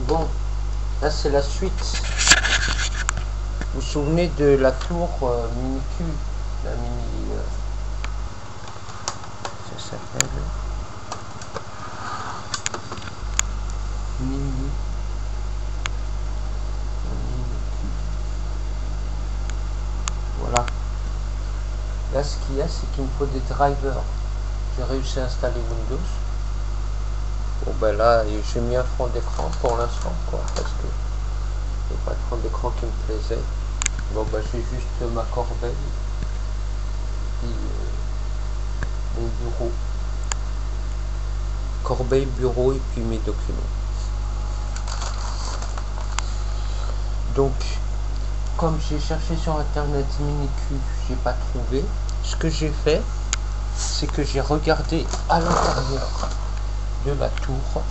bon, là c'est la suite. Vous vous souvenez de la tour mini-Q, la mini... ça s'appelle... mini-Q. Voilà. Là ce qu'il y a, c'est qu'il me faut des drivers. J'ai réussi à installer Windows. Bon ben là, j'ai mis un fond d'écran pour l'instant, quoi, parce que il n'y a pas de fond d'écran qui me plaisait. Bon ben j'ai juste ma corbeille et mon bureau. Corbeille, bureau et puis mes documents. Donc, comme j'ai cherché sur internet mini-Q, j'ai pas trouvé. Ce que j'ai fait, c'est que j'ai regardé à l'intérieur de la tour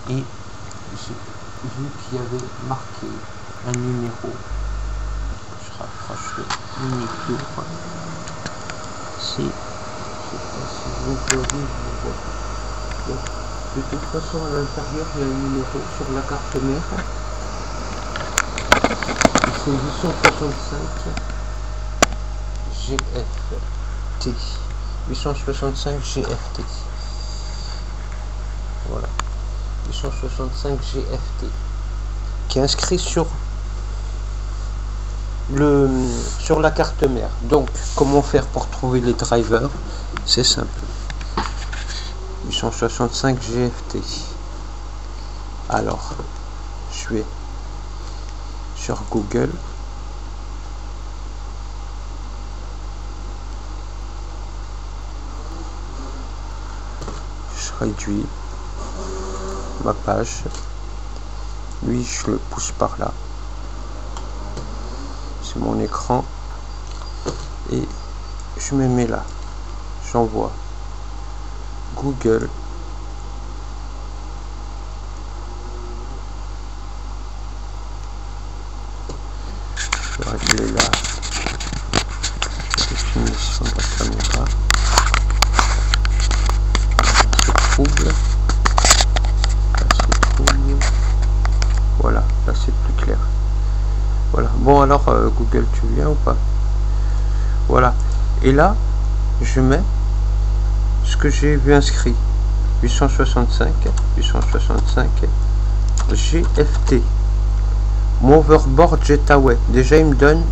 et j'ai vu qu'il y avait marqué un numéro. Je rapproche le mini-Q. Si vous voyez, de toute façon à l'intérieur il y a un numéro sur la carte mère. C'est 865 GFT. 865 GFT. Voilà. 865 GFT. Qui est inscrit sur la carte mère. Donc, comment faire pour trouver les drivers? C'est simple. 865 GFT. Alors, je vais sur Google. Je réduis ma page. Lui, je le pousse par là. C'est mon écran. Et je me mets là. J'envoie Google. Je vais régler la définition de la caméra. C'est trouble. Là c'est trouble. Voilà, là c'est plus clair. Voilà. Bon alors Google, tu viens ou pas? Voilà. Et là, je mets ce que j'ai vu inscrit. 865 GFT. Moverboard Jetaway. Déjà il me donne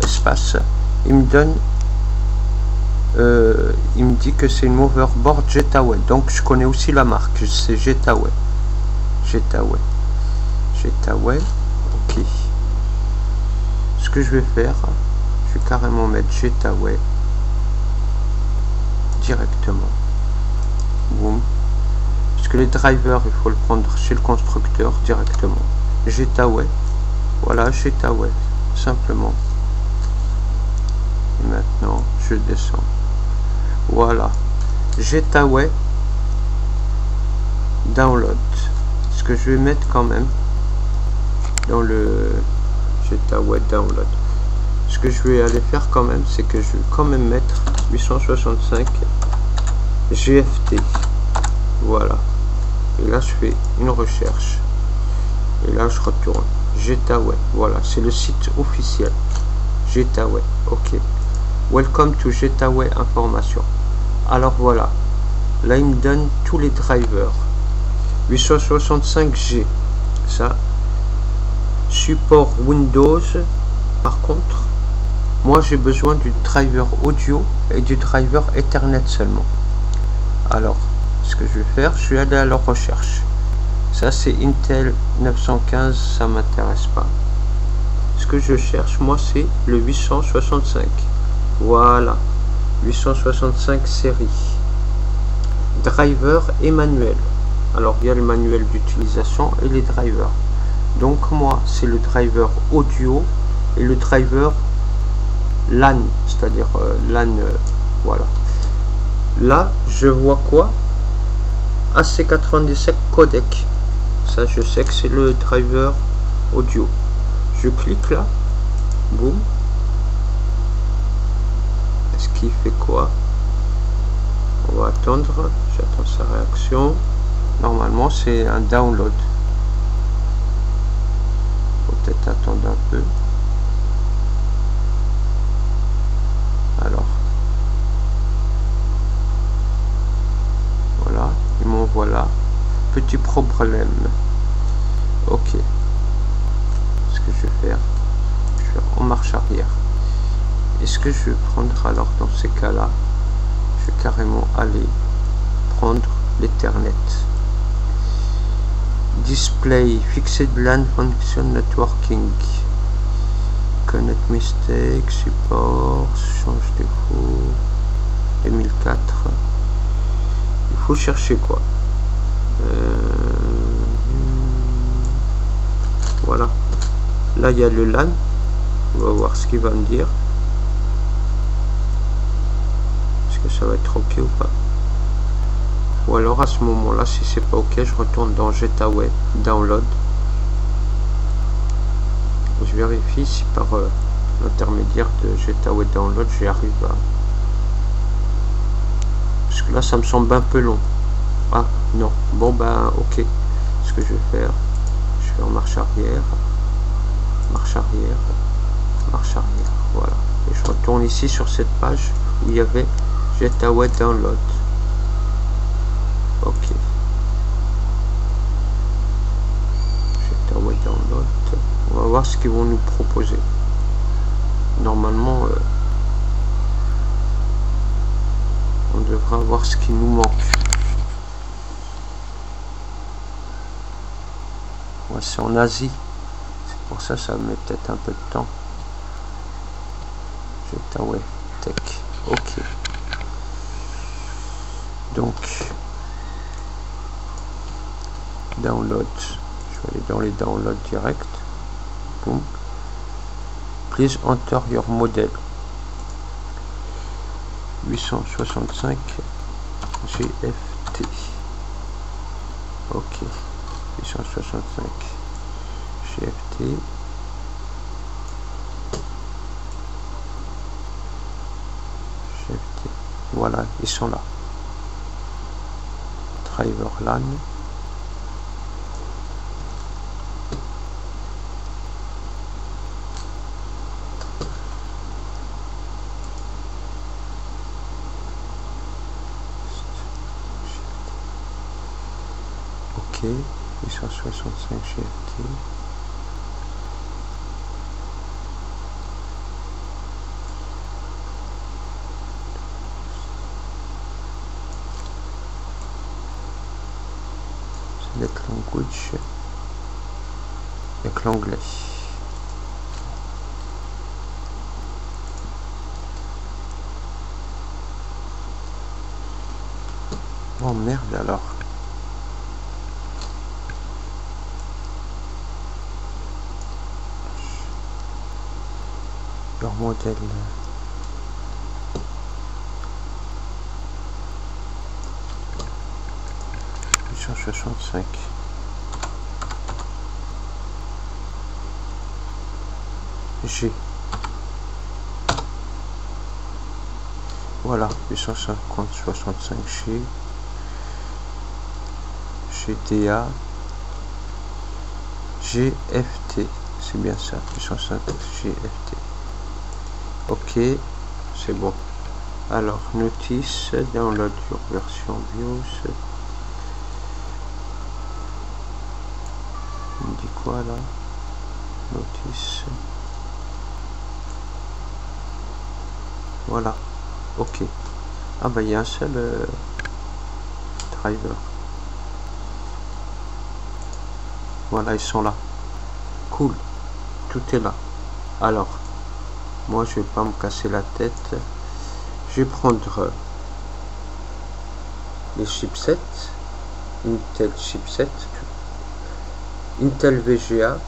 espace. Il me donne il me dit que c'est une Moverboard Jetaway. Donc je connais aussi la marque. C'est Jetaway. Jetaway. Ok. Ce que je vais faire, je vais carrément mettre Jetaway directement. Boum. Parce que les drivers, il faut le prendre chez le constructeur directement. Jetaway. Voilà, Jetaway. Simplement. Et maintenant, je descends. Voilà. Jetaway. Download. Ce que je vais mettre quand même dans le Jetaway Download. Ce que je vais aller faire quand même, c'est que je vais quand même mettre 865 GFT. Voilà. Et là, je fais une recherche. Et là, je retourne. Jetaway. Voilà, c'est le site officiel. Jetaway. Ok. Welcome to Jetaway Information. Alors voilà. Là, il me donne tous les drivers. 865G. Ça. Support Windows. Par contre, moi, j'ai besoin du driver audio et du driver Ethernet seulement. Alors, ce que je vais faire, je vais aller à leur recherche. Ça, c'est Intel 915, ça m'intéresse pas. Ce que je cherche, moi, c'est le 865. Voilà, 865 série. Driver et manuel. Alors, il y a le manuel d'utilisation et les drivers. Donc, moi, c'est le driver audio et le driver LAN, c'est-à-dire LAN, voilà. Là, je vois quoi? AC97 codec. Ça, je sais que c'est le driver audio. Je clique là. Boum. Est-ce qu'il fait quoi? On va attendre. J'attends sa réaction. Normalement, c'est un download. Faut peut-être attendre un peu. Alors, voilà, ils m'envoient là. Petit problème. Ok. Ce que je vais faire, je vais faire en marche arrière. Est-ce que je vais prendre, alors dans ces cas-là, je vais carrément aller prendre l'Ethernet. Display Fixed LAN Function Networking. Connect Mistake, Support, change défaut, 2004. Il faut chercher quoi. Voilà. Là il y a le LAN. On va voir ce qu'il va me dire. Est-ce que ça va être ok ou pas? Ou alors à ce moment-là, si c'est pas ok, je retourne dans Getaway Download. Je vérifie si par l'intermédiaire de Getaway Download j'y arrive à... Parce que là ça me semble un peu long. Ah non, bon ben ok. Ce que je vais faire, je fais en marche arrière, marche arrière, marche arrière, voilà. Et je retourne ici sur cette page où il y avait Getaway Download. Ok. Getaway Download. On va voir ce qu'ils vont nous proposer. Normalement, on devrait avoir ce qui nous manque. Ouais, c'est en Asie. C'est pour ça ça met peut-être un peu de temps. Getaway Tech. Ok. Donc, download. Je vais aller dans les downloads directs. Boom. Please enter your model. 865 GFT. Ok. 865 GFT. GFT. Voilà, ils sont là. Driver LAN. Ok, 865 GFT. Select language avec l'anglais. Oh merde alors. Leur modèle. « 865 ». G. Voilà, 850-65 G. GTA. GFT. C'est bien ça, 850 GFT. Ok, c'est bon. Alors, notice, download your version BIOS. Il me dit quoi là? Notice. Voilà. Ok. Ah bah il y a un seul driver. Voilà, ils sont là. Cool. Tout est là. Alors, moi je vais pas me casser la tête. Je vais prendre les chipsets. Intel chipset. Intel VGA.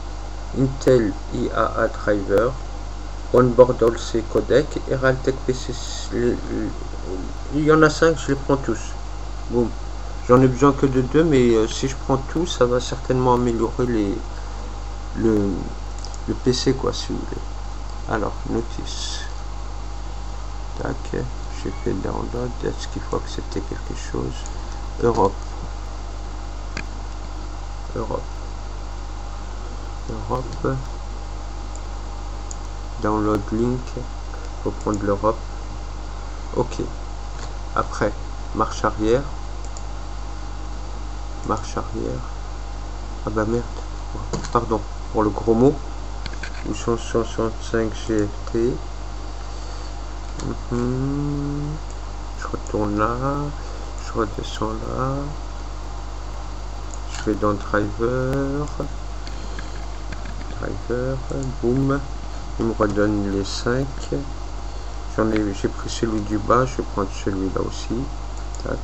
Intel IAA driver. Onboard OLC codec et Realtek PC. Il y en a 5, je les prends tous. Boum. J'en ai besoin que de 2, mais si je prends tout, ça va certainement améliorer le PC, quoi, si vous voulez. Alors, notice. Tac, j'ai fait download. Est-ce qu'il faut accepter quelque chose? Europe. Europe. download link, faut prendre l'Europe. Ok. Après, marche arrière. Marche arrière. Ah bah merde. Pardon pour le gros mot. 865 GFT. Je retourne là. Je redescends là. Je vais dans driver. Boum. Il me redonne les 5. J'ai pris celui du bas, je vais prendre celui-là aussi. Tac.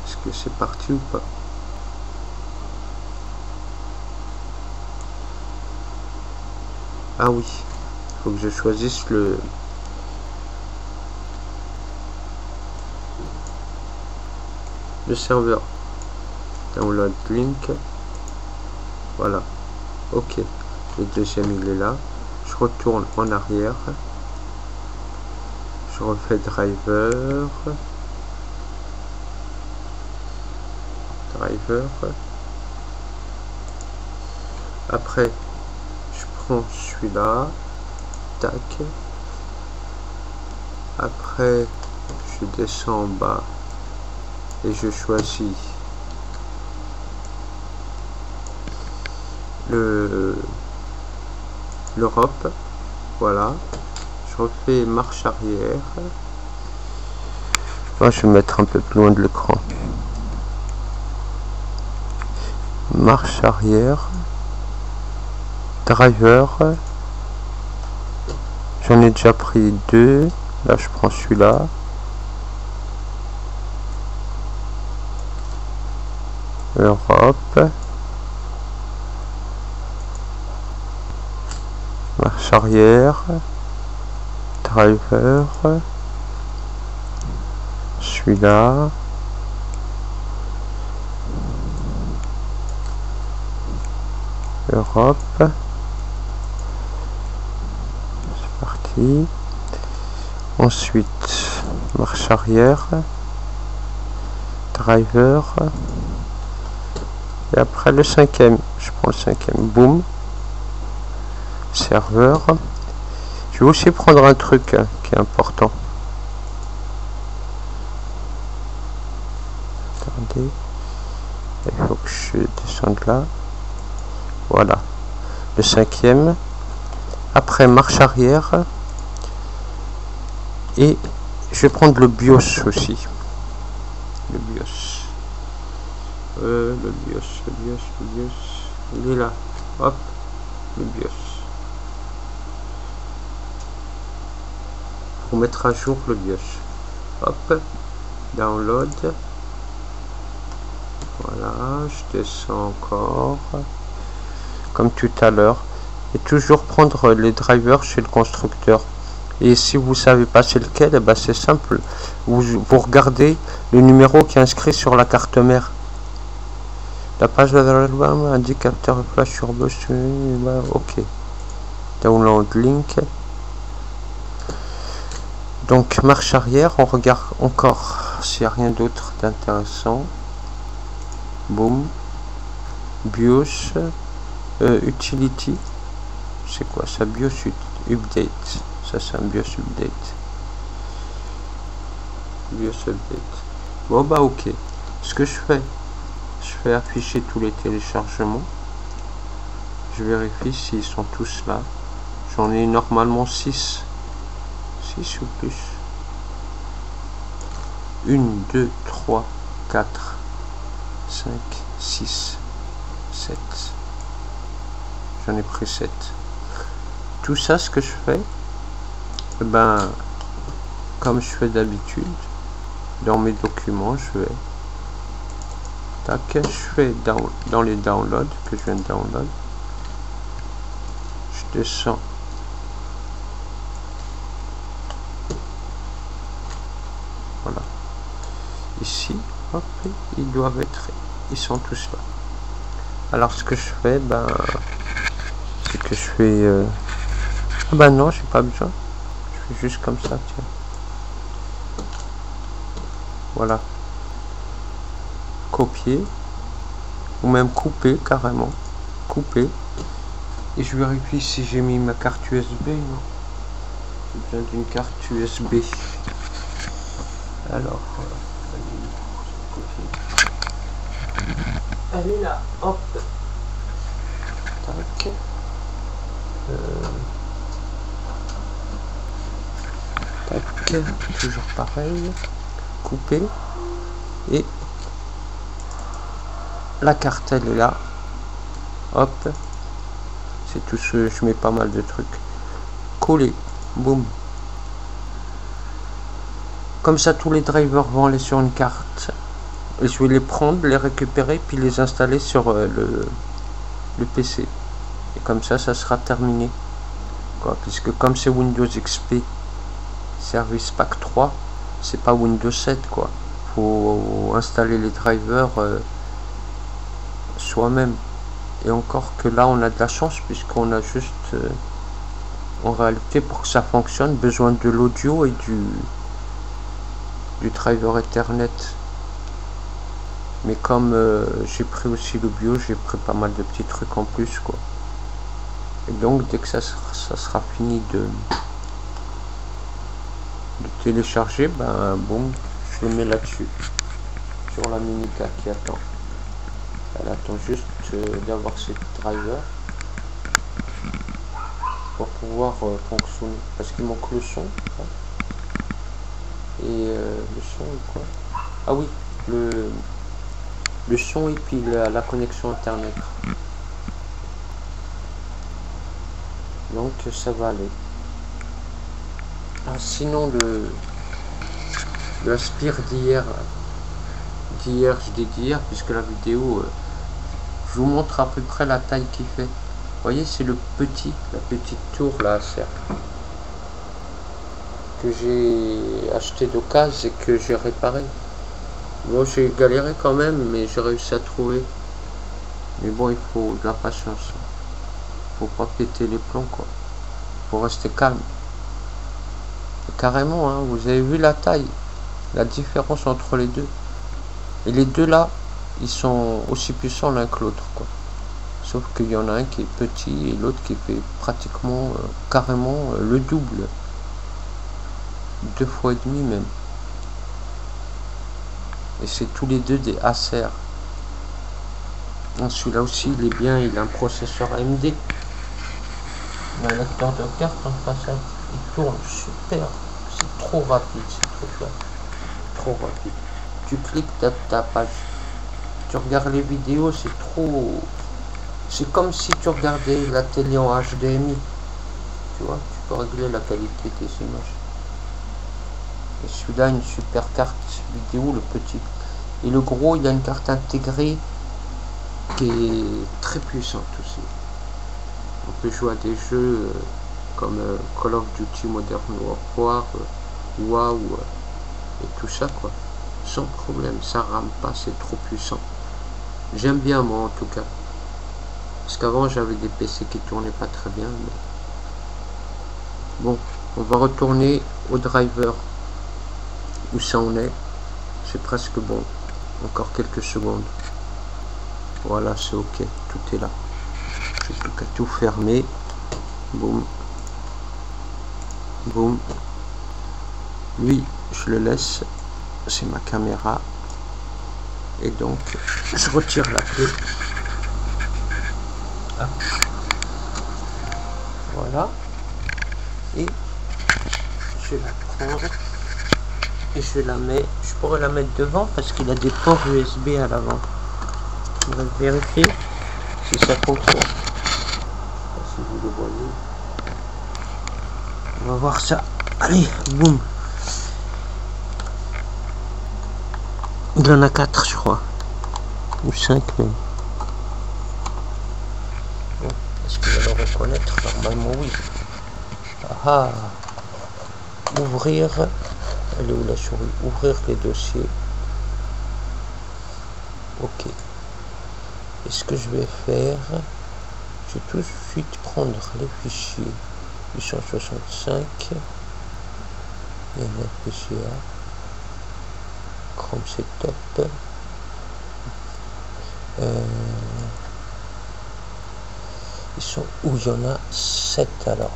Est-ce que c'est parti ou pas? Ah oui, il faut que je choisisse le serveur. Download link. Voilà. Ok. Le deuxième il est là. Je retourne en arrière. Je refais driver. Après, je prends celui-là. Tac. Après, je descends en bas. Et je choisis l'Europe. Voilà. Je refais marche arrière. Oh, je vais mettre un peu plus loin de l'écran. Marche arrière. Driver. J'en ai déjà pris 2. Là, je prends celui-là. Europe. Marche arrière. Driver. Celui-là. Europe. C'est parti. Ensuite, marche arrière. Driver. Et après le cinquième, je prends le cinquième, boum, serveur. Je vais aussi prendre un truc qui est important. Attendez, il faut que je descende là. Voilà, le cinquième. Après marche arrière. Et je vais prendre le BIOS aussi. Le BIOS. Le BIOS, il est là, hop, le BIOS, pour mettre à jour le BIOS, hop, download, voilà, je descends encore, comme tout à l'heure, et toujours prendre les drivers chez le constructeur. Et si vous savez pas c'est lequel, eh ben c'est simple, vous regardez le numéro qui est inscrit sur la carte mère. La page de l'album, indicateur flash sur bus, ok. Download link. Donc marche arrière, on regarde encore s'il n'y a rien d'autre d'intéressant. Boom. BIOS. Utility. C'est quoi ça? BIOS update. Ça c'est un BIOS update. BIOS update. Bon bah ok. Ce que je fais afficher tous les téléchargements. Je vérifie s'ils sont tous là. J'en ai normalement 6 ou plus. 1, 2, 3, 4, 5, 6, 7. J'en ai pris 7. Tout ça, ce que je fais, ben, comme je fais d'habitude, dans mes documents, je vais tac, je fais dans les downloads que je viens de download, je descends, voilà, ici, hop, ils sont tous là. Alors ce que je fais, ben, c'est que je fais, ah ben non, j'ai pas besoin, je fais juste comme ça, tiens, voilà. Copier, ou même couper carrément, couper. Et je vérifie si j'ai mis ma carte USB. Non, j'ai besoin d'une carte USB. Alors, elle est là, hop, tac, tac, toujours pareil, couper, et la carte elle est là, hop, c'est tout ce, je mets pas mal de trucs, coller, boum. Comme ça, tous les drivers vont aller sur une carte. Et je vais les prendre, les récupérer, puis les installer sur le PC. Et comme ça sera terminé. Quoi, puisque comme c'est Windows XP Service Pack 3, c'est pas Windows 7, quoi. Faut installer les drivers soi-même. Et encore que là, on a de la chance, puisqu'on a juste, en réalité, pour que ça fonctionne, besoin de l'audio et du driver Ethernet. Mais comme j'ai pris aussi le bio, j'ai pris pas mal de petits trucs en plus, quoi. Et donc dès que ça sera fini de télécharger, ben bon, je le mets là-dessus, sur la Minica qui attend. Elle attend juste d'avoir ses drivers pour pouvoir fonctionner, parce qu'il manque le son, hein. Et le son et quoi, ah oui, le son et puis la connexion internet. Donc ça va aller. Ah, sinon le Aspire d'hier, je l'ai dit hier, puisque la vidéo, je vous montre à peu près la taille qu'il fait. Vous voyez, c'est la petite tour là à serre que j'ai acheté d'occasion et que j'ai réparé. Bon, j'ai galéré quand même, mais j'ai réussi à trouver. Mais bon, il faut de la patience. Faut pas péter les plombs, quoi. Faut rester calme. Et carrément, hein, vous avez vu la taille, la différence entre les deux. Et les deux là, ils sont aussi puissants l'un que l'autre, quoi. Sauf qu'il y en a un qui est petit et l'autre qui fait pratiquement, carrément le double. 2 fois et demi même. Et c'est tous les deux des Acer. Celui-là aussi, il est bien, il a un processeur AMD. Il a un lecteur de carte en façade. Il tourne super. C'est trop rapide, c'est trop chouette. Trop rapide. Tu cliques ta page. Tu regardes les vidéos, c'est trop... C'est comme si tu regardais la télé en HDMI. Tu vois, tu peux régler la qualité des images. Et celui-là, une super carte vidéo, le petit. Et le gros, il a une carte intégrée qui est très puissante aussi. On peut jouer à des jeux comme Call of Duty Modern Warfare, WoW et tout ça, quoi. Sans problème, ça rame pas, c'est trop puissant. J'aime bien, moi, en tout cas. Parce qu'avant, j'avais des PC qui tournaient pas très bien. Mais... Bon, on va retourner au driver. Où ça en est, c'est presque bon. Encore quelques secondes. Voilà, c'est ok, tout est là. J'ai plus qu'à tout fermer. Boum. Boum. Lui, je le laisse. C'est ma caméra. Et donc, je retire la clé. Ah. Voilà. Et je vais la prendre. Et je la mets, je pourrais la mettre devant parce qu'il a des ports USB à l'avant. On va vérifier si ça fonctionne. Si vous le voyez. On va voir ça. Allez, boum. Il en a 4, je crois. Ou 5 même. Bon, est-ce qu'il va le reconnaître? Normalement oui. Ah, ouvrir. Elle est où la souris? Ouvrir les dossiers. Ok. Et ce que je vais faire, je vais tout de suite prendre les fichiers 865. Il y en a PCA. Chrome c'est top. Ils sont où? Il y en a 7 alors.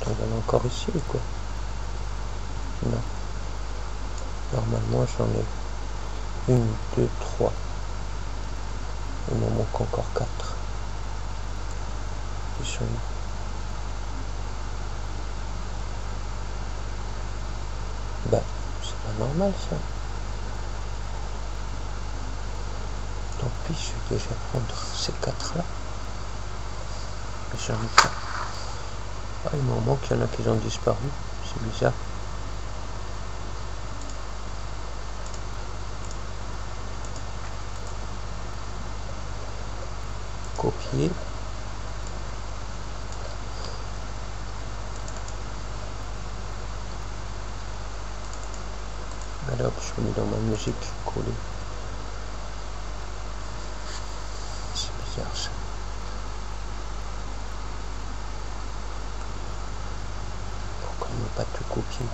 Il y en a encore ici ou quoi? Non. Normalement j'en ai 1, 2, 3. Il m'en manque encore 4. Ils sont où? Bah, c'est pas normal ça. Tant pis, je vais déjà prendre ces 4 là. Mais j'en ai pas. Ah, il m'en manque, il y en a qui ont disparu. C'est bizarre. Copier. Allez hop, je mets dans ma musique, coller. C'est bizarre ça. Pourquoi il ne m'a pas tout copié?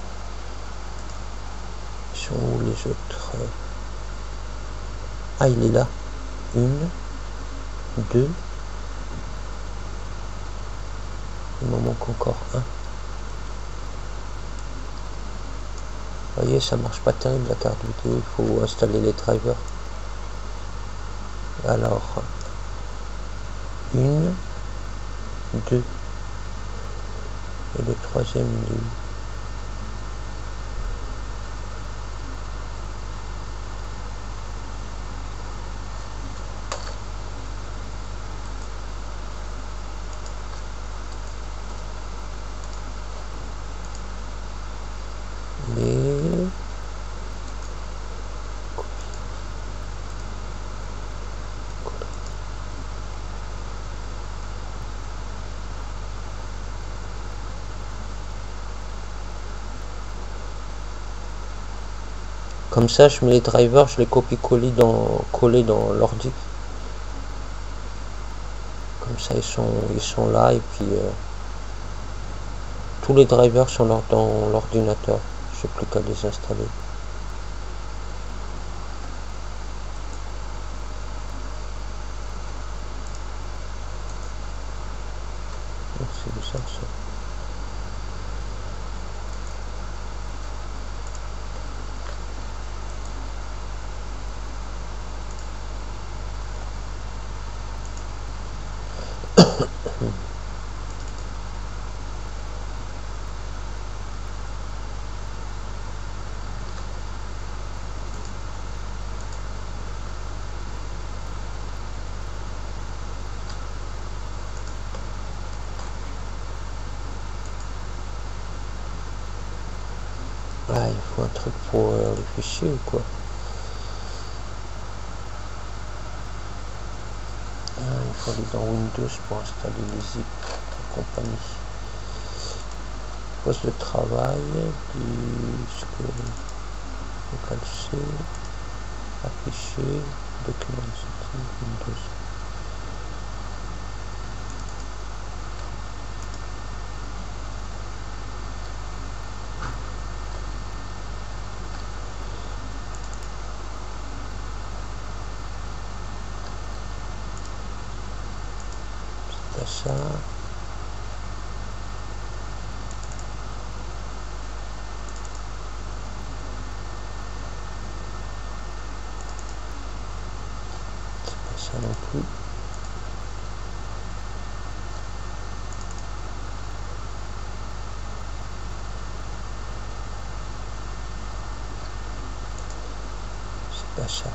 Ils sont où les autres? Ah, il est là. 1, 2. Il m'en manque encore 1. Vous voyez, ça marche pas terrible la carte vidéo, il faut installer les drivers. Alors, 1, 2. Et le troisième, il est où? Comme ça, je mets les drivers, je les copie-coller coller dans l'ordi. Comme ça, ils sont là et puis tous les drivers sont dans l'ordinateur. Je n'ai plus qu'à les installer. C'est bizarre ça. Ah, il faut un truc pour les fichiers ou quoi? Ah, il faut aller dans Windows pour installer les zip et compagnie. Poste de travail, disque, local C, afficher, document setting, Windows. Ça. C'est pas ça non plus. C'est pas ça.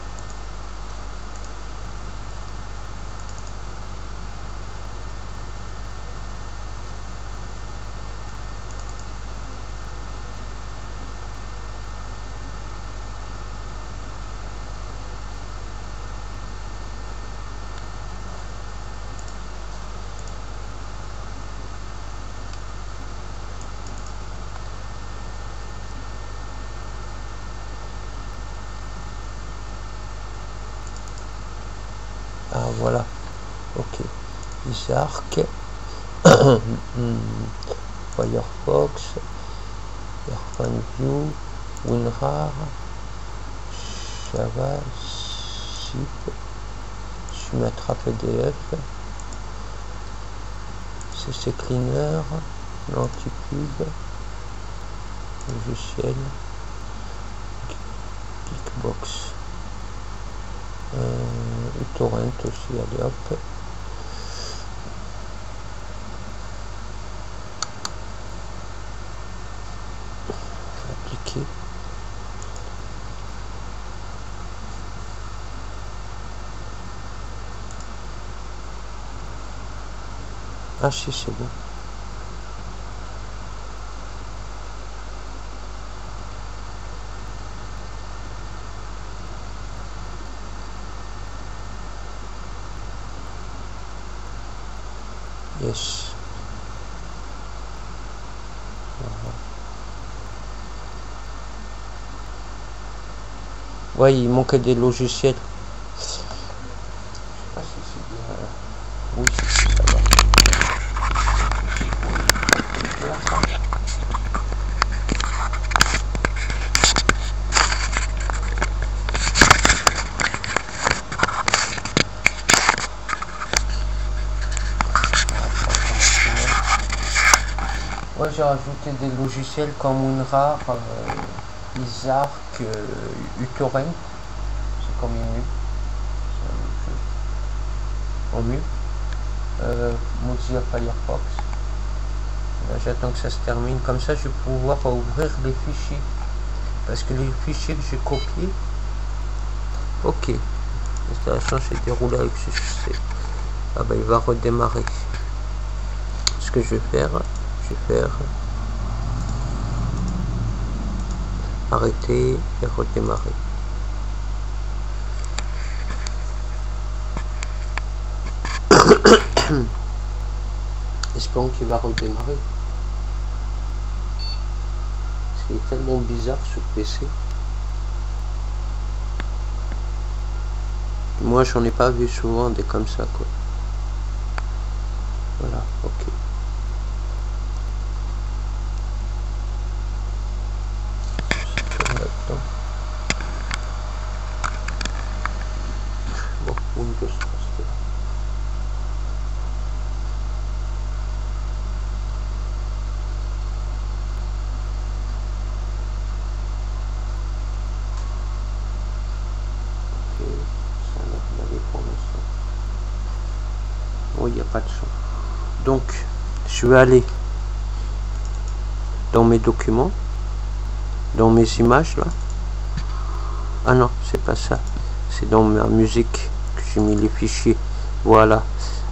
Ah voilà, ok. Isarc, Firefox, Airfan View, WinRAR, Java, Zip, Sumatra PDF, CC Cleaner, l'Anticube, logiciel, Geekbox, uTorrent aussi, allez hop. Appliquer. Ah si, c'est bon. Yes. Voilà. Ouais, il manquait des logiciels. Je sais pas si c'est bien. Oui, ça va. Ouais, j'ai rajouté des logiciels comme Unrar, Isarc, uTorrent, c'est comme Inu, c'est en mieux. Mozilla Firefox. Là, j'attends que ça se termine, comme ça je vais pouvoir ouvrir les fichiers, parce que les fichiers que j'ai copiés, ok, l'installation s'est déroulée avec succès. Ah bah il va redémarrer. Ce que je vais faire, arrêter et redémarrer. Espérons qu'il va redémarrer. Parce qu'il est tellement bizarre sur PC. Moi j'en ai pas vu souvent des comme ça quoi. Voilà, ok. Bon, Windows Transfer. Ok, ça a l'air pour l'instant. Oh, il n'y a pas de son. Donc, je vais aller dans mes documents, dans mes images là. Ah non, c'est pas ça. C'est dans ma musique que j'ai mis les fichiers. Voilà.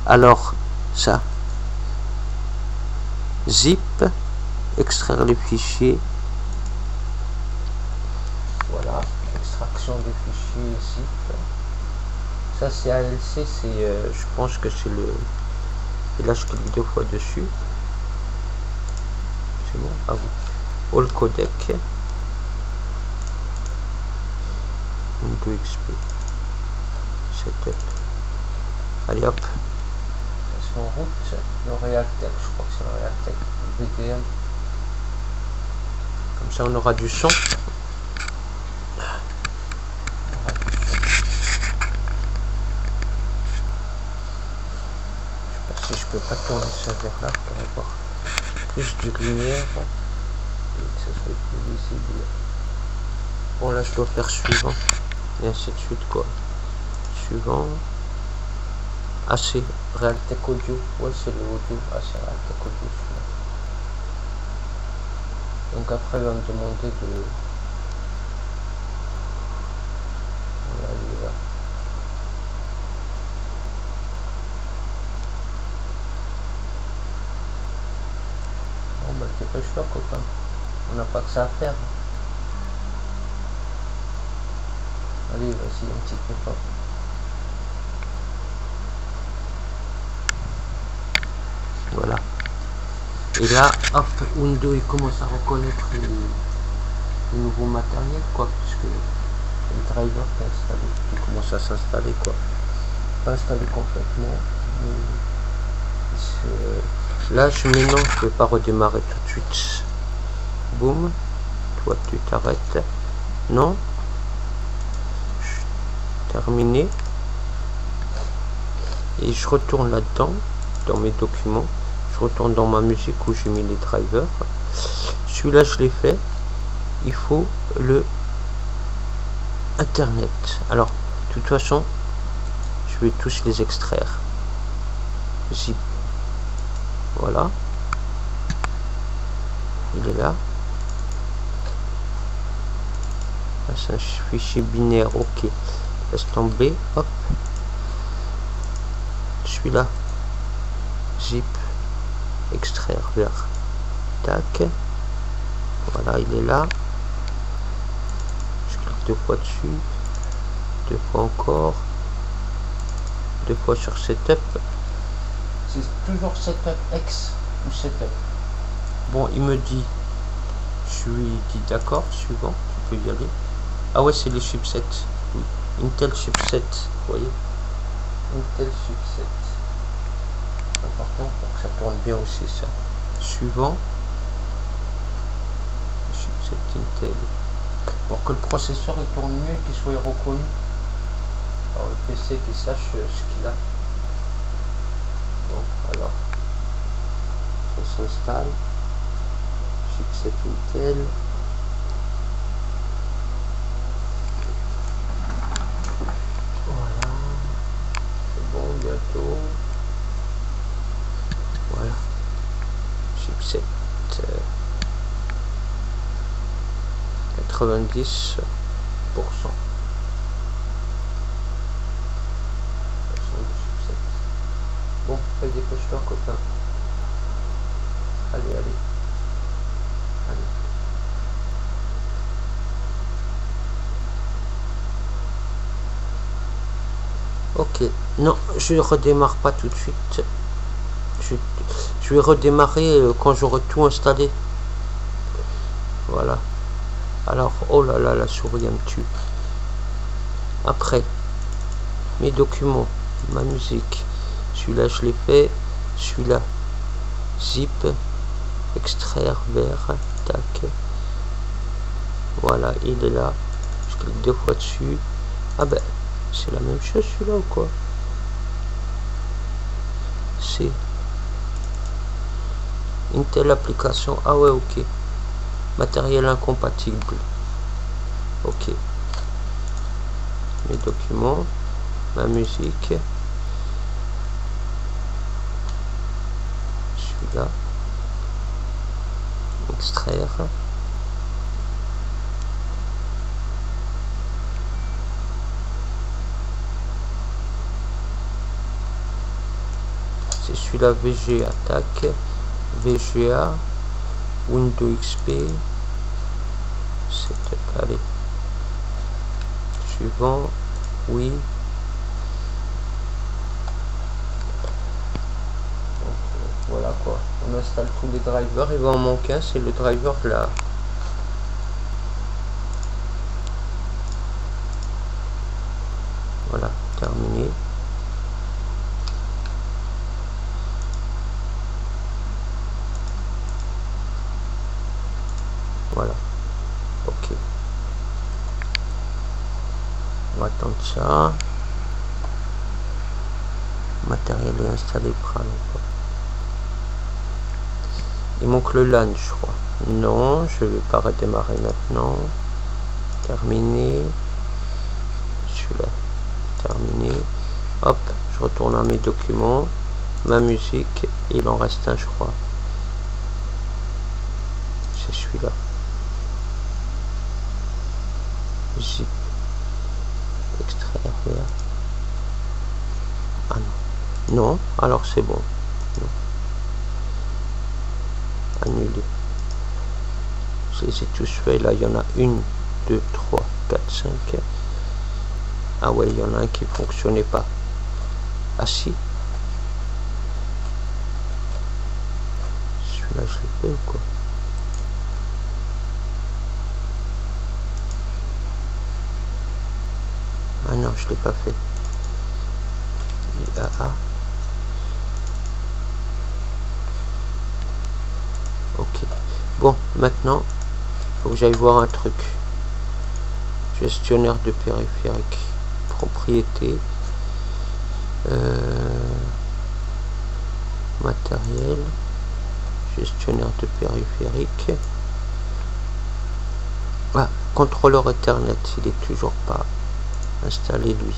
Alors, ça. Zip. Extraire les fichiers. Voilà. Extraction des fichiers zip. Ça, c'est ALC. C'est, je pense que c'est le... Et là, je clique 2 fois dessus. C'est bon. Ah oui. All codec. Windows XP. Setup. Allez hop. C'est en route. Le Realtek, je crois que c'est le Realtek VDM. Comme ça on aura du son. Je sais pas si je peux pas tourner ça vers là pour avoir plus de lumière et que ça soit plus visible. Bon là je dois faire suivant. Et ainsi de suite quoi. Suivant. Ah c'est Realtek Audio. Ouais c'est le audio. Ah c'est Realtek Audio celui-là. Donc après il va me demander de... Voilà il est là. Bon bah t'es pas le choix copain. On n'a pas que ça à faire. Allez, vas-y, un petit peu. Voilà. Et là, hop, Windows il commence à reconnaître le nouveau matériel, quoi, puisque le driver qui est installé, il commence à s'installer, quoi. Pas installé complètement. Là, maintenant, je ne vais pas redémarrer tout de suite. Boum. Toi, tu t'arrêtes. Non. Terminé. et je retourne là-dedans, dans mes documents, je retourne dans ma musique où j'ai mis les drivers. Celui-là je l'ai fait, il faut le internet. Alors de toute façon je vais tous les extraire. Zip, voilà, il est là. C'est un fichier binaire, ok, laisse tomber, hop, celui-là, zip, extraire vers, tac, voilà, il est là, je clique 2 fois dessus, 2 fois encore, 2 fois sur setup, c'est toujours setup X ou setup. Bon, il me dit, je lui dis d'accord, suivant, tu peux y aller. Ah ouais, c'est les chipsets, oui. Intel chipset, vous voyez, Intel chipset, important pour que ça tourne bien aussi, ça. Suivant, chipset Intel, pour que le processeur il tourne mieux, qu'il soit reconnu par le PC, qu'il sache ce qu'il a. Bon, alors ça s'installe, chipset Intel. Bientôt, voilà, chipset 90%. Bon, dépêche-toi, copain. Allez, allez, allez. Ok, non, je redémarre pas tout de suite. Je vais redémarrer quand j'aurai tout installé. Voilà. Alors, oh là là, la souris elle me tue. Après, mes documents, ma musique. Celui-là, je l'ai fait. Celui-là, zip, extraire vers, tac. Voilà, il est là. Je clique 2 fois dessus. Ah ben. C'est la même chose celui-là ou quoi? C'est Intel application. Ah ouais, ok. Matériel incompatible. Ok. Mes documents, ma musique. Celui-là. Extraire. C'est celui-là, VGA, tac, VGA, Windows XP, c'est allez, suivant, oui, donc, voilà quoi, on installe tous les drivers, il va en manquer un, c'est le driver là. Voilà, terminé. Voilà, ok. On va attendre ça. Matériel est installé par il manque le LAN, je crois. Non, je vais pas redémarrer maintenant. Terminé. Celui-là, terminé. Hop, je retourne à mes documents. Ma musique, il en reste un, je crois. C'est celui-là. Zip, extraire là. Ah non, non, alors c'est bon, non. Annuler, je les ai tous faits, là il y en a 1, 2, 3, 4, 5, ah ouais, il y en a un qui fonctionnait pas, ah si, celui-là je l'ai fait ou quoi? Ah non, je l'ai pas fait. IAA. Ok. Bon, maintenant, il faut que j'aille voir un truc. Gestionnaire de périphérique. Propriété. Matériel, gestionnaire de périphérique. Ah, contrôleur Ethernet, il est toujours pas installé lui.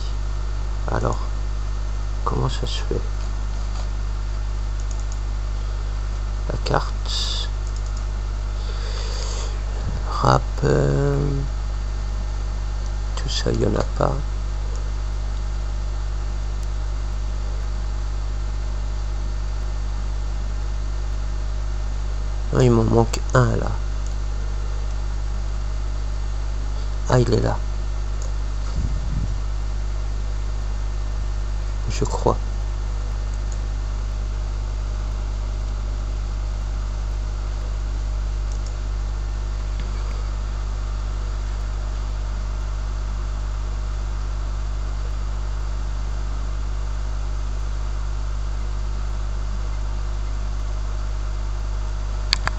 Alors, comment ça se fait? La carte. Rap. Tout ça, il n'y en a pas. Ah, il m'en manque un là. Ah, il est là. Je crois.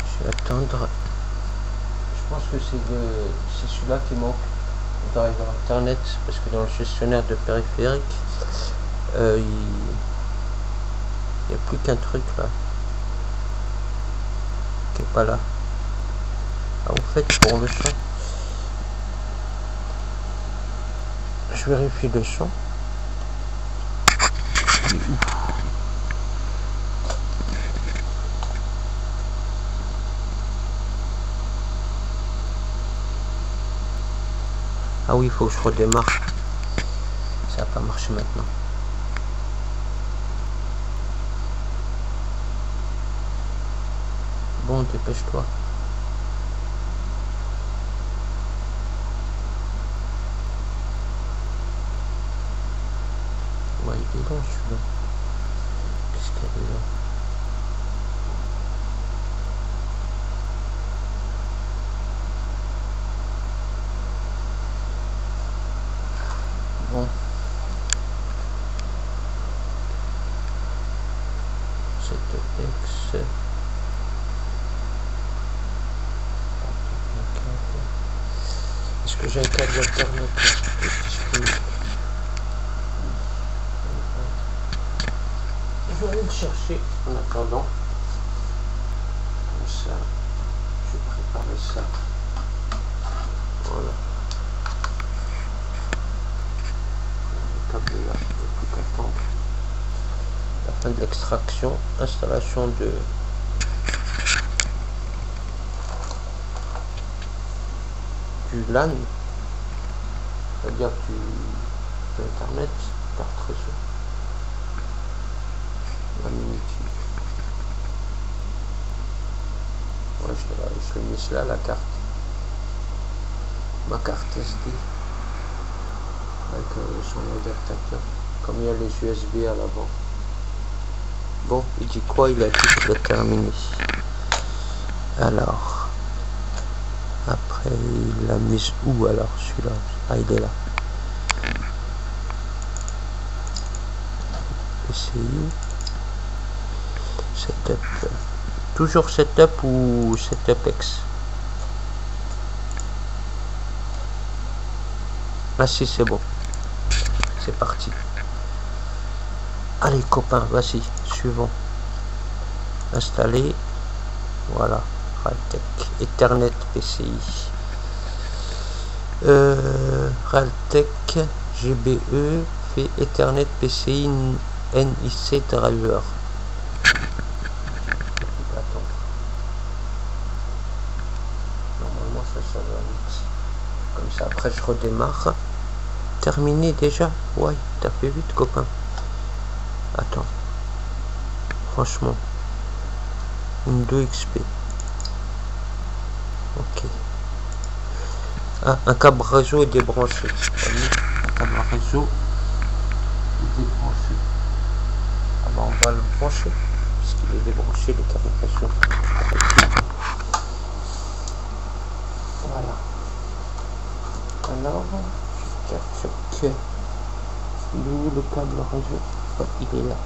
Je vais attendre. Je pense que c'est celui-là qui manque. Driver Internet, parce que dans le gestionnaire de périphérique, il n'y a plus qu'un truc là qui est pas là. Ah, en fait, pour le son, je vérifie le son. Ah oui, il faut que je redémarre. Ça va pas marcher maintenant. Bon, dépêche-toi. Ouais, il est long celui-là. Qu'est-ce qu'il y a là? Bon. X. Est-ce que j'ai un câble alternatif? Je vais aller le chercher en attendant. Comme ça, je vais préparer ça. Voilà. Le câble là, il n'y a plus qu'à attendre. La fin de l'extraction, installation de du LAN, c'est-à-dire du Internet, carte réseau. Ouais, je l'ai mis là, la carte. Ma carte SD avec son adaptateur. Comme il y a les USB à l'avant. Bon, il dit quoi? Il a dit de terminer. Alors, après, il l'a mis où alors celui-là? Ah, il est là. PCI. Setup. Toujours setup ou setup X? Ah si, c'est bon. C'est parti. Allez copains, vas-y, suivant. Installer. Voilà. Realtek. Ethernet PCI. Realtek GBE fait Ethernet PCI NIC driver. Normalement ça va vite. Comme ça après je redémarre. Terminé déjà? Ouais, t'as fait vite copain. Attends. Franchement. Windows XP. Ok. Ah, un câble réseau est débranché. Un câble réseau est débranché. Ah bah on va le brancher. Puisqu'il est débranché le câble réseau. Voilà. Alors, je où le câble réseau? Oh, il est là.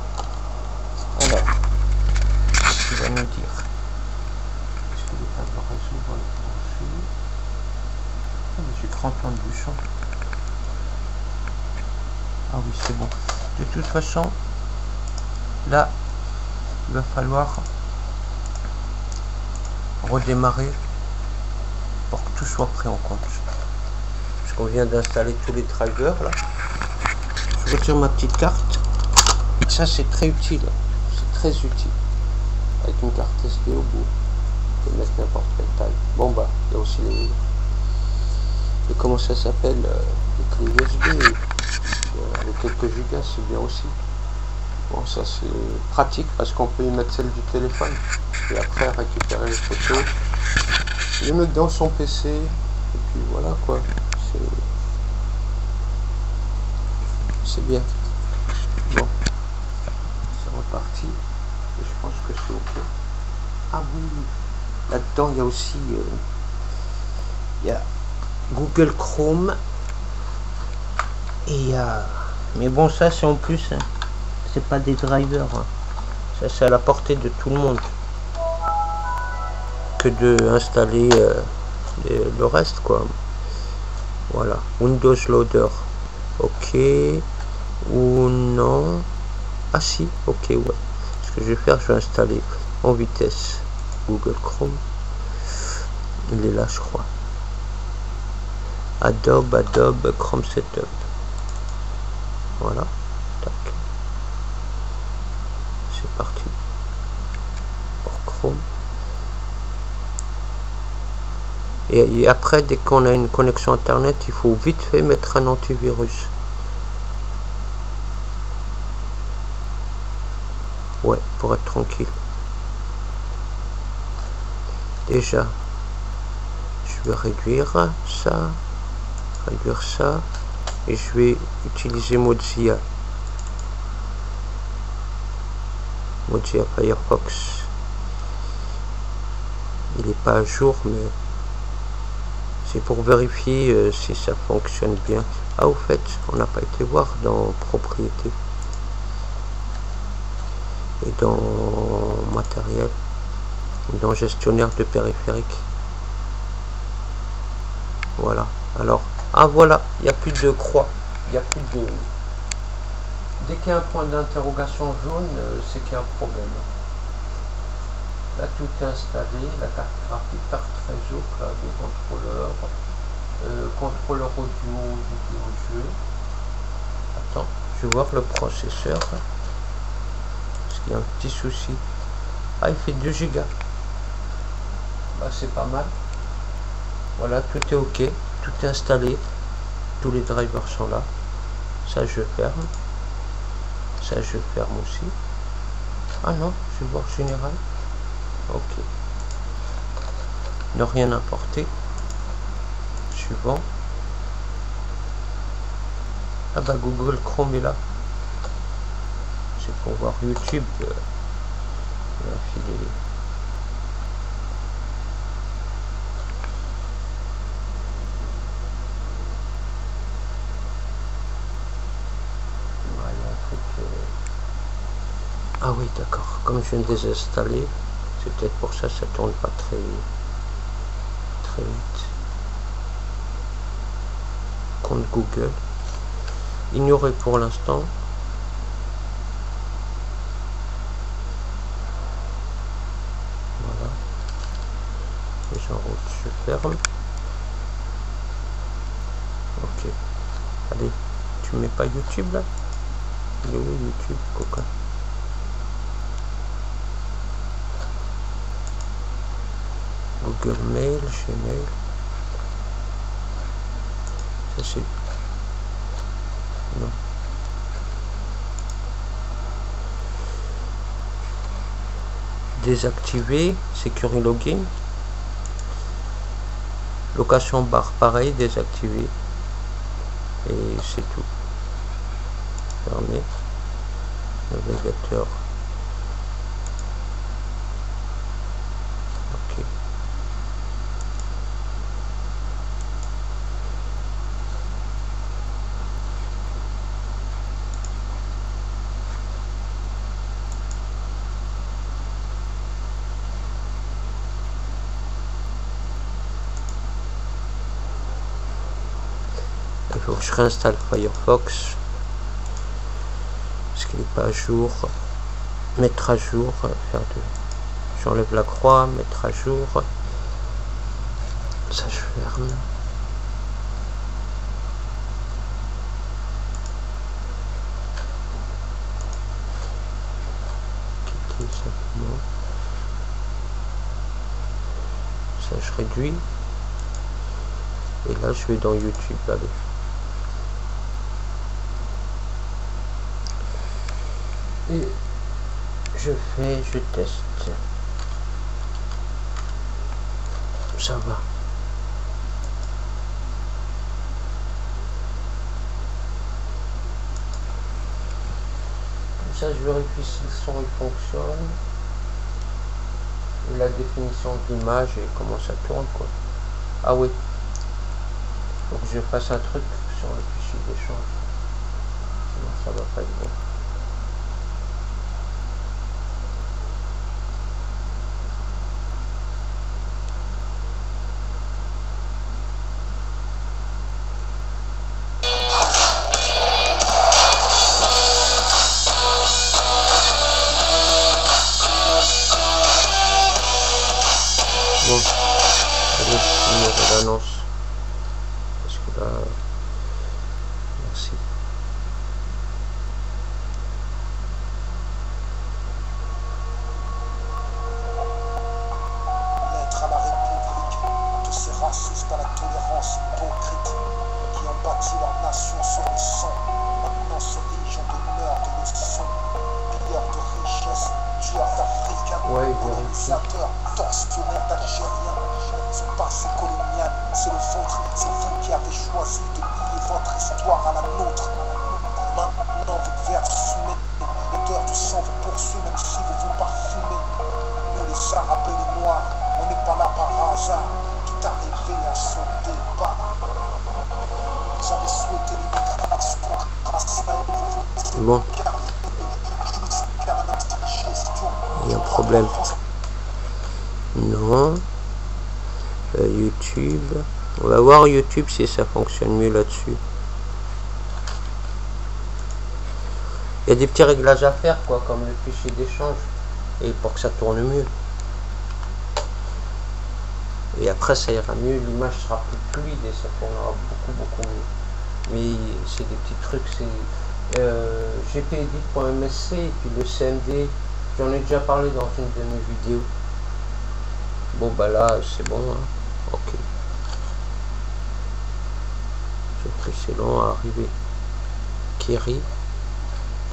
Alors, qu'est-ce qu'il va nous dire? Est-ce que le câble réseau va le brancher? Oh, mais j'ai 30 ans de bouchon. Ah oui, c'est bon. De toute façon, là, il va falloir redémarrer pour que tout soit pris en compte. Parce qu'on vient d'installer tous les drivers là. Je retire ma petite carte. Ça c'est très utile. C'est très utile. Avec une carte SD au bout. On peut mettre n'importe quelle taille. Bon bah, il y a aussi les comment ça s'appelle, les clés USB. Avec quelques gigas, c'est bien aussi. Bon, ça c'est pratique parce qu'on peut y mettre celle du téléphone et après récupérer les photos, les mettre dans son PC et puis voilà quoi. C'est bien. Bon, c'est reparti et je pense que c'est ok. Ah oui, là-dedans il y a aussi il y a Google Chrome et il y a, mais bon ça c'est en plus, hein. C'est pas des drivers, hein. Ça c'est à la portée de tout le monde que de installer le reste quoi. Voilà, Windows Loader, ok, ou non, ah si, ok, ouais. Ce que je vais faire, je vais installer en vitesse Google Chrome, il est là je crois. Adobe Chrome Setup, voilà, tac. C'est parti pour Chrome. Et après, dès qu'on a une connexion internet, il faut vite fait mettre un antivirus. Ouais, pour être tranquille. Déjà, je vais réduire ça, et je vais utiliser Mozilla Firefox. Il n'est pas à jour, mais c'est pour vérifier si ça fonctionne bien. Ah, au fait, on n'a pas été voir dans propriété et dans matériel, dans gestionnaire de périphérique. Voilà. Alors, ah voilà, il n'y a plus de croix, il n'y a plus de... Dès qu'il y a un point d'interrogation jaune, c'est qu'il y a un problème. Là, tout est installé, la carte graphique, carte réseau, clavier, contrôleur audio, vidéo, jeu. Attends, je vais voir le processeur. Parce qu'il y a un petit souci. Ah, il fait 2 Go. Bah, c'est pas mal. Voilà, tout est ok, tout est installé. Tous les drivers sont là. Ça, je ferme. Ça, je ferme aussi. Ah non, je vais voir général. Ok. Ne rien importer. Suivant. Ah bah Google Chrome est là. C'est pour voir YouTube. Ah oui, d'accord. Comme je viens de désinstaller, c'est peut-être pour ça que ça tourne pas très vite. Compte Google. Ignorer pour l'instant. Voilà. Et j'enroule, je ferme. Ok. Allez, tu mets pas YouTube là? Il est où YouTube, coca? Google Mail, Gmail. Ça c'est... Non. Désactiver, Security Login. Location bar, pareil, désactiver. Et c'est tout. Fermé. Navigateur. Ok. Il faut que je réinstalle Firefox parce qu'il n'est pas à jour. mettre à jour, faire de... J'enlève la croix, mettre à jour. Ça je ferme. Quitter simplement. Ça je réduis. Et là je vais dans YouTube. Allez. Et je teste. Ça va. Comme ça je vérifie si le son il fonctionne. Et la définition de l'image et comment ça tourne quoi. Ah oui. Faut que je fasse un truc sur le fichier d'échange. Sinon ça va pas être bon. Bon, allez, finir l'annonce. Parce que là, merci. Lettre à la République de ces racistes à la tolérance hypocrite qui ont bâti leur nation sur le sang. Maintenant s'érigent de meurtres de leçons, pilleurs de richesses, tueurs d'Africains, colonisateurs, tortionnaires d'Algériens. Ce passé colonial, c'est le vôtre, c'est vous qui avez choisi de lier votre histoire à la nôtre. Maintenant vous devez être fumé, l'odeur du sang vous poursuit même si vous vous parfumez. Nous les Arabes et les Noirs, on n'est pas là par hasard, tout arrivé à son départ. Vous avez souhaité l'immigration raciale. Bon. Il y a un problème. Non. YouTube. On va voir YouTube si ça fonctionne mieux là-dessus. Il y a des petits réglages à faire quoi, comme le fichier d'échange. Et pour que ça tourne mieux. Et après ça ira mieux, l'image sera plus fluide et ça tournera beaucoup mieux. Mais c'est des petits trucs, c'est gpedit.msc et puis le CMD, j'en ai déjà parlé dans une de mes vidéos. Bon bah là c'est bon, hein. Ok. C'est précédent à arriver. Kiri,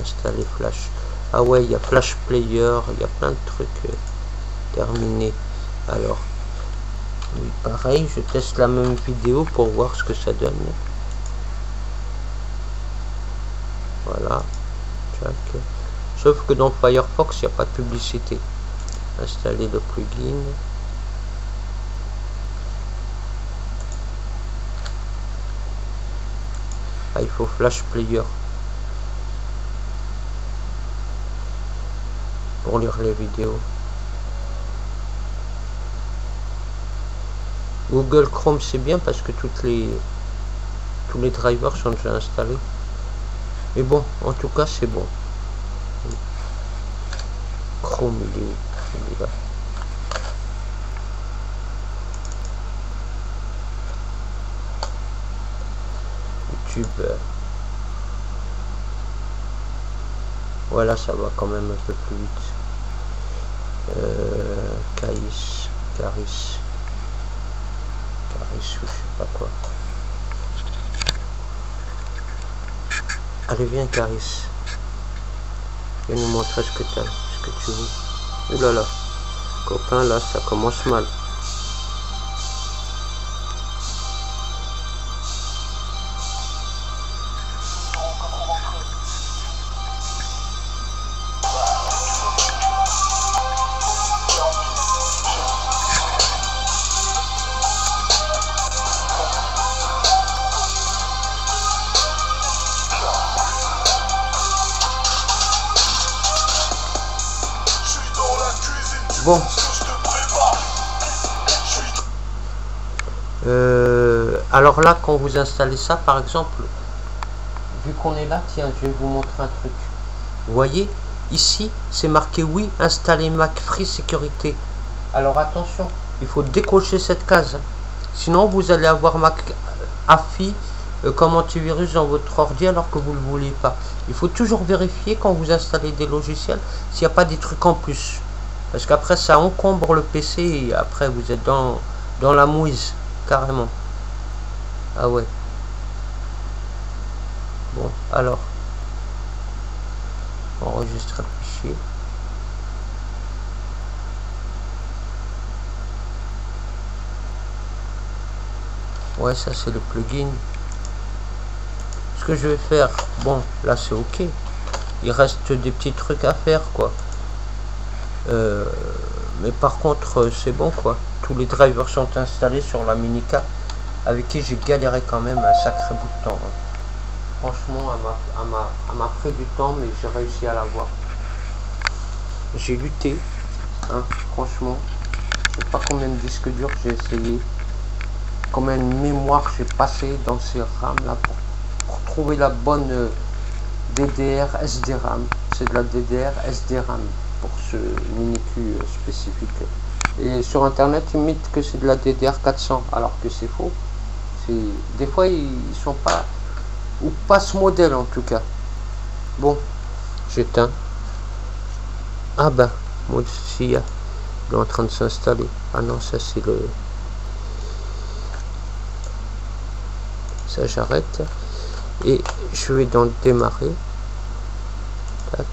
installer Flash. Ah ouais, il y a Flash Player, il y a plein de trucs terminés. Alors, oui, pareil, je teste la même vidéo pour voir ce que ça donne. Voilà. Check. Sauf que dans Firefox, il n'y a pas de publicité. Installer le plugin. Ah, il faut Flash Player pour lire les vidéos. Google Chrome c'est bien parce que tous les drivers sont déjà installés. Mais bon, en tout cas c'est bon. Chrome il est là. YouTube. Voilà, ça va quand même un peu plus vite. Caris ou je sais pas quoi. Allez, viens Caris. Viens nous montrer ce que tu as, ce que tu veux. Ouh là là, copain, là ça commence mal. Bon. Alors là, quand vous installez ça, par exemple, vu qu'on est là, tiens, je vais vous montrer un truc. Vous voyez, ici c'est marqué oui, installer Mac Free Sécurité. Alors attention, il faut décocher cette case. Sinon vous allez avoir McAfee comme antivirus dans votre ordi alors que vous ne le voulez pas. Il faut toujours vérifier quand vous installez des logiciels s'il n'y a pas des trucs en plus. Parce qu'après ça encombre le PC et après vous êtes dans la mouise, carrément. Ah ouais. Bon, alors. Enregistrer le fichier. Ouais, ça c'est le plugin. Ce que je vais faire, bon, là c'est ok. Il reste des petits trucs à faire, quoi. Mais par contre, c'est bon, quoi. Tous les drivers sont installés sur la Minica, avec qui j'ai galéré quand même un sacré bout de temps. Hein. Franchement, elle m'a pris du temps, mais j'ai réussi à l'avoir. J'ai lutté, hein, franchement. Je sais pas combien de disques durs j'ai essayé, combien de mémoire j'ai passé dans ces RAM là pour trouver la bonne DDR SDRAM. C'est de la DDR SDRAM pour ce mini-Q spécifique. Et sur internet ils mettent que c'est de la DDR 400 alors que c'est faux. Des fois ils sont pas, ou pas ce modèle en tout cas. Bon, j'éteins. Ah ben, moi aussi il est en train de s'installer. Ah non, ça c'est le... Ça j'arrête. Et je vais dans le démarrer. Tac.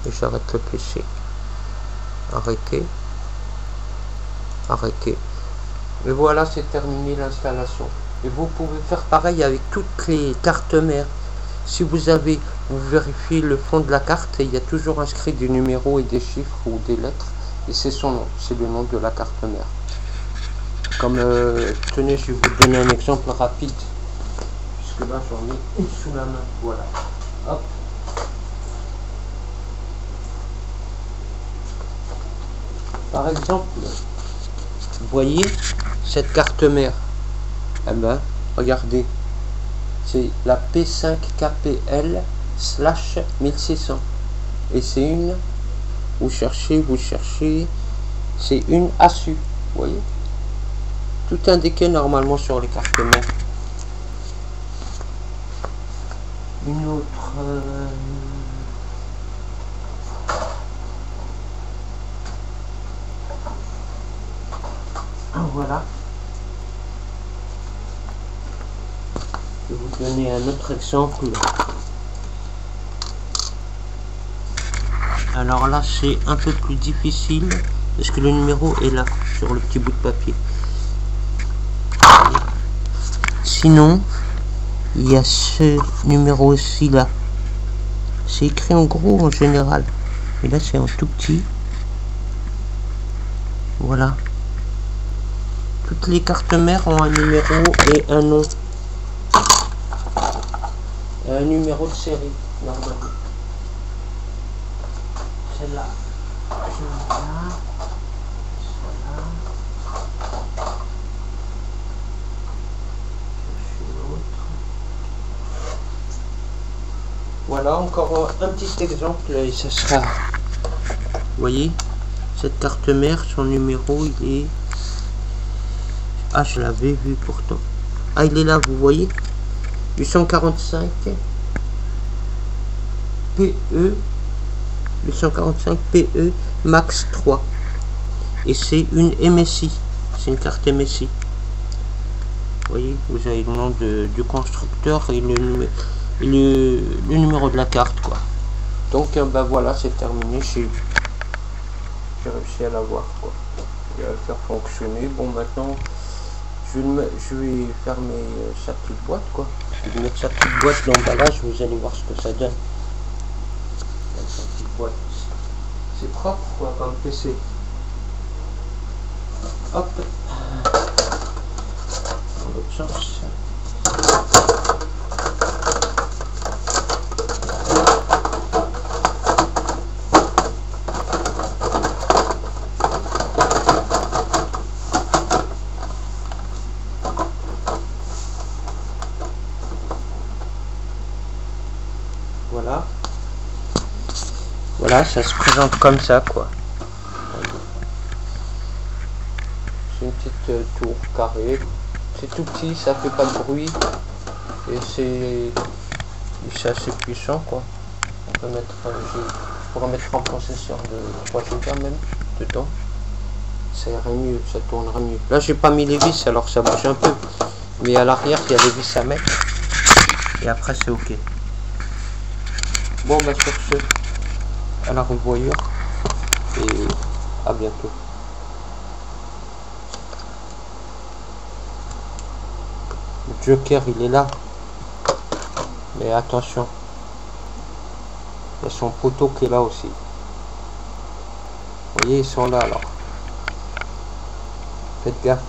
Et j'arrête le PC. Arrêter. Arrêter. Et voilà, c'est terminé l'installation. Et vous pouvez faire pareil avec toutes les cartes mères. Si vous vérifiez le fond de la carte, et il y a toujours inscrit des numéros et des chiffres ou des lettres. Et c'est son nom, c'est le nom de la carte mère. Comme, tenez, je vais vous donner un exemple rapide. Puisque là, j'en ai une sous la main. Voilà. Hop. Par exemple, vous voyez cette carte mère. Eh ben, regardez. C'est la P5KPL/1600. Et c'est une, vous cherchez, c'est une ASU. Vous voyez? Tout indiqué normalement sur les cartes mères. Une autre... Voilà. Je vais vous donner un autre exemple. Alors là, c'est un peu plus difficile parce que le numéro est là sur le petit bout de papier. Sinon, il y a ce numéro aussi là. C'est écrit en gros en général. Et là, c'est en tout petit. Voilà. Toutes les cartes mères ont un numéro et un nom. Un numéro de série, normalement. Celle-là. Voilà, encore un petit exemple et ça sera... Vous voyez, cette carte mère, son numéro, il est... Ah, je l'avais vu pourtant. Ah, il est là, vous voyez. 845 PE 845 PE Max 3. Et c'est une MSI. C'est une carte MSI. Vous voyez, vous avez le nom du constructeur et le numéro de la carte, quoi. Donc, ben voilà, c'est terminé. J'ai réussi à l'avoir, quoi. Et à le faire fonctionner. Bon, maintenant... Je vais fermer sa petite boîte, quoi. Je vais mettre sa petite boîte d'emballage, vous allez voir ce que ça donne. Sa petite boîte. C'est propre, quoi, comme PC. Hop. Dans l'autre sens. Voilà. Voilà, ça se présente comme ça, quoi. C'est une petite tour carrée. C'est tout petit, ça fait pas de bruit. Et c'est assez puissant, quoi. On peut mettre, je pourrais mettre en processeur de 3 Go même dedans. Ça irait mieux, ça tournerait mieux. Là, j'ai pas mis les vis, alors ça bouge un peu. Mais à l'arrière, il y a les vis à mettre. Et après, c'est ok. Bon, bah sur ce, à la revoyure. Et à bientôt. Le Joker, il est là. Mais attention. Il y a son poteau qui est là aussi. Vous voyez, ils sont là alors. Faites gaffe.